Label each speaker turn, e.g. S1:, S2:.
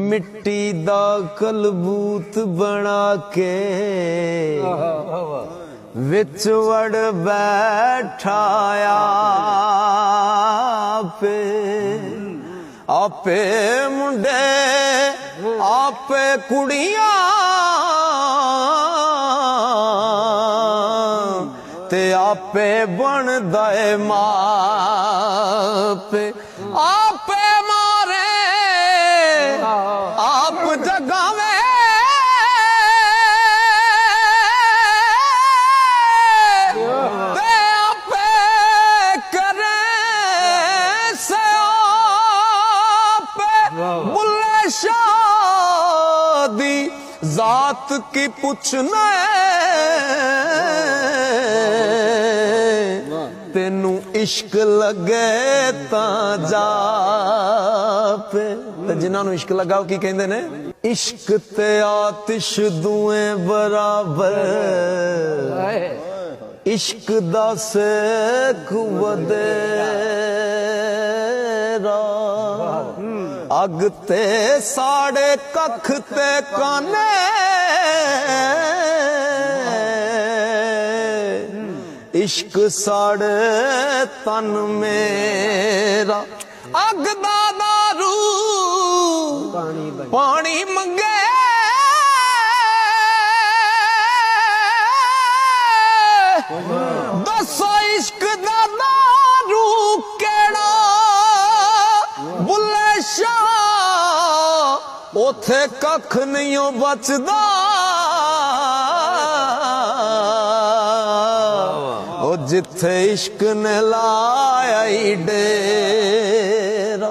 S1: मिट्टी दा कलबूत बना के विच वड़ बैठाया पे आपे मुंडे आपे कुड़ियां ते आपे बन दे मापे आपे मारे आप जगावे ते आपे करे से आपे बुल्ले शादी जात की पुछना तेनू इश्क लगे तां जा पे जिन्हां नू इश्क लगा की कहंदे ने इश्क ते आतिश दुए बराबर इश्क दा सेक वधेरा अग ते साढ़े कख ते काने इश्क साढ़े तन मेरा अग दा दारू पानी मंगे दसो इश्क दा दारू केड़ा बुल्ले शाह ओथे कख नहीं बचदा जिथे इश्क ने लाया डेरा